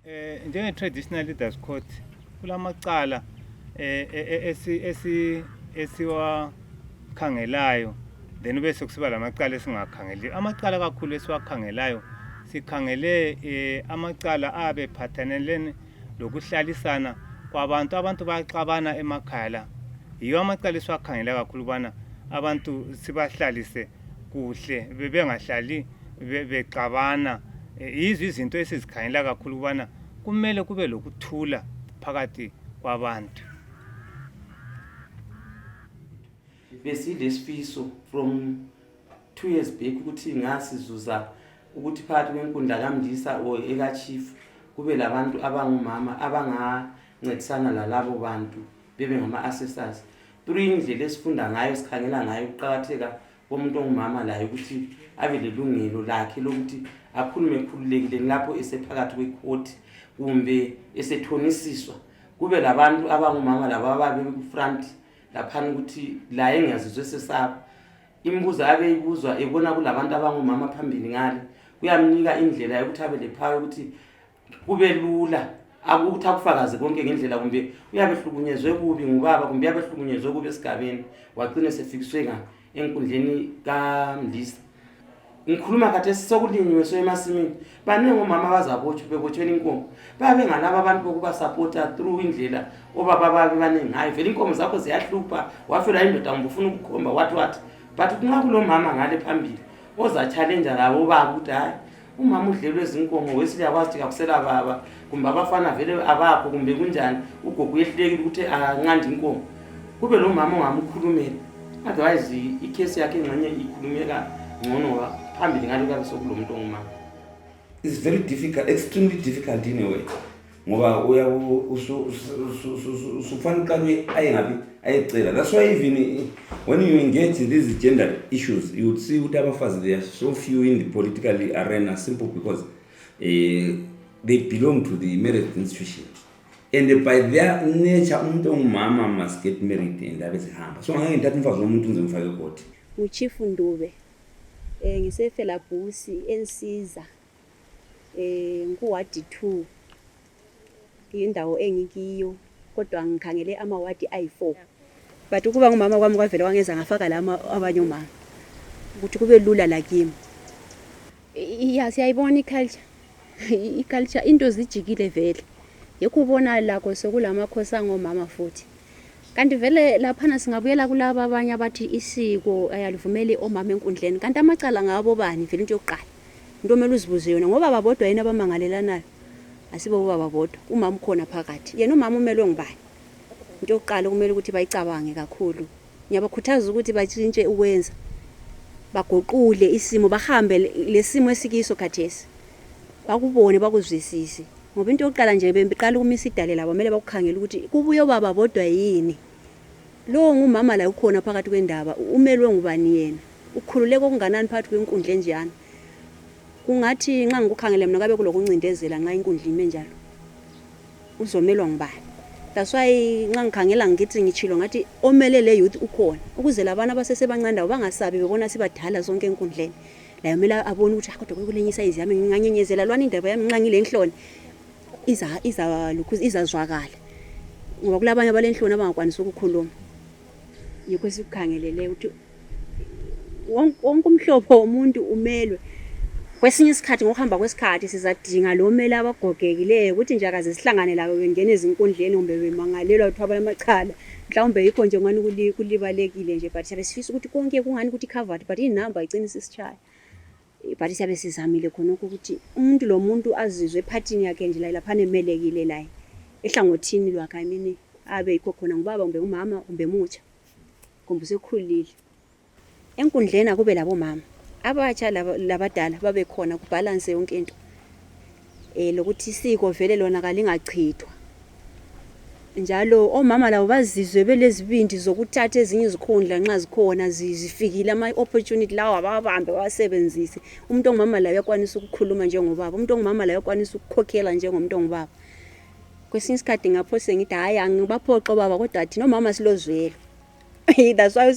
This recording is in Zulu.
Njenge-traditional leaders court kulamacala esiwakhangelayo then bese kusiba lamacala esingakhangeli. Amacala kakhulu esiwakhangelayo sikhangele amacala abephathanelene lokuhlalisana kwabantu. Abantu baxabana emakhaya. Yiyo amacala esiwakhangela kakhulu bana abantu sibahlalise kuhle bebengahlali bexabana. Yizo izinto esizikhangela kakhulu kubana kumele kube lokuthula phakathi kwabantu. Besilesifiso from 2 years back ukuthi ngasizuza ukuthi phakathi kwenkundla kaMdisa or eka chief kube labantu abangumama abangancedisana lalabo bantu bebe ngama assessors. 3 indlela esifunda ngayo sikhangela ngayo ukuqhakatheka komuntu ongumama laye ukuthi abe lelungelo lakhe lokuthi akhulume khululekile lapho esephakathi kwecourt kumbe esethonisiswa. Kube labantu abangumama laba ababe ku front lapha ukuthi la engiyazizwe sesaba imibuzo abeyibuzwa ebona kulabantu abangumama phambili ngale kuyamnika indlela yokuthi abe lephawe ukuthi kube lula ukuthi akufakaze konke ngendlela kumbe uyabe hlukunyezwe kubi ngubaba kumbe uyabe hlukunyezwe kubi esigabeni wagcina sefikiswe enkundleni kaMdisa. Ngikhuluma khathesi sokulinyiwe emasimini baningi omama abazabotshwa bebotshweni inkomo babe ngalaba abantu bokuba supporta through indlela obaba babe baningi ngayo vele inkomo zakho ziyahlupha wafela indoda ngifuna ukukhomba what but kunga kulomama ngale phambili oza challenge labo baba ukuthi hayi umama udlelwe izinkomo wesile yakwazi kakusela baba kumbe abafana vele abakho kumbe kunjani ugogo uyehlulekile ukuthi anqandi inkomo kube lo mama ongamkhulumela otherwise icase yakhe nganye ikhulumeka ngcono phambili ngalo kabe sokulomuntu ongumama. It's very difficult, extremely difficult in a way. Ngoba uya usufana kanwe ayengabi ayecela. That's why even when you engage in these gender issues you would see ukuthi abafazi they are so few in the political arena simple because they belong to the marriage institution. And by their nature umuntu ongumama must get married and abesihamba. So ngeke ngithathe umfazi womuntu ngizomfaka ecourt. Uchief Ndube ngisefela busi ensiza kuwadi 2 indawo engikiyo kodwa ngikhangele amawadi ayi4 but ukuba ngumama kwami kwavela wangeza ngafaka lama abanye umama ukuthi kube lula la kimi. Siyayibona iculture into zijikile vele yekho ubona lakho sekulamakhosi angomama futhi kanti vele lapha singabuyela kulabo abanye abathi isiko ayalivumeli omama enkundleni kanti amacala ngabo bani vele into yokuqala into omele uzibuze yona ngoba babodwa yena abamangalelanayo asibo baba bodwa umama ukhona phakathi yena umama umelwe ngubani into yokuqala kumele ukuthi bayicabange kakhulu. Ngiyabakhuthaza ukuthi batshintshe ukwenza bagoqule isimo bahambe lesimo esikiso khathesi bakubone bakuzwisise ngoba into yokuqala nje beqala ukumisa idale labo kumele bakukhangela ukuthi kubuyo baba bodwa yini lo ngumama la ukhona phakathi kwendaba umelwe ngubani yena ukhululeke okunganani phakathi kwenkundla enjani kungathi nxa ngikukhangele mina kabe kulokuncindezela nxa inkundla ime njalo uzomelwa ngubani. That's why nxa ngikhangela ngithi ngichilo ngathi omelele youth ukhona ukuze labana abasesebancanda bangasabi bebona sibadala sonke enkundleni la yomela abone ukuthi kodwa kulenyisa iziyami nginganyenyezela lwana indaba yami nqangile enhloni izazwakala ngoba kulabanye abalenhloni abangakwanisa ukukhuluma. Yikho sikukhangelele ukuthi wonke umhlobo womuntu umelwe. Kwesinye isikhathi ngokuhamba kwesikhathi sizadinga lo mele abagogekileyo ukuthi nje akaze sihlangane lawo bengene ezinkundleni kumbe bemangalelwa ukuthi abamacala mhlawumbe yikho nje ngani kulibalekile nje but siyabe sifisa ukuthi konke kungani ukuthi covered but inamba icinisa isichaya but siyabe sizamile khona ukuthi umuntu lo muntu azizwe ephathini yakhe nje la lapha nemelekile la ehlangothini lwakhe mina abe yikho khona ngubaba kumbe umama kumbe mutsha kumbe usekhulile enkundleni akube labo mama abatsha labadala babe khona kubalance yonke into lokuthi isiko vele lona kalingachithwa njalo omama labo bazizwe belezibindi zokuthatha ezinye izikhundla nxa zikhona zifikile ama opportunity lawo ababambe wasebenzise umuntu ongumama la uyakwanisa ukukhuluma njengobaba umuntu ongumama la uyakwanisa ukukhokhela njengomuntu ongubaba. Kwesinye isikhathi ngaphose ngithi hayi angibaphoqo baba kodwa thina omama silozwelo. That's why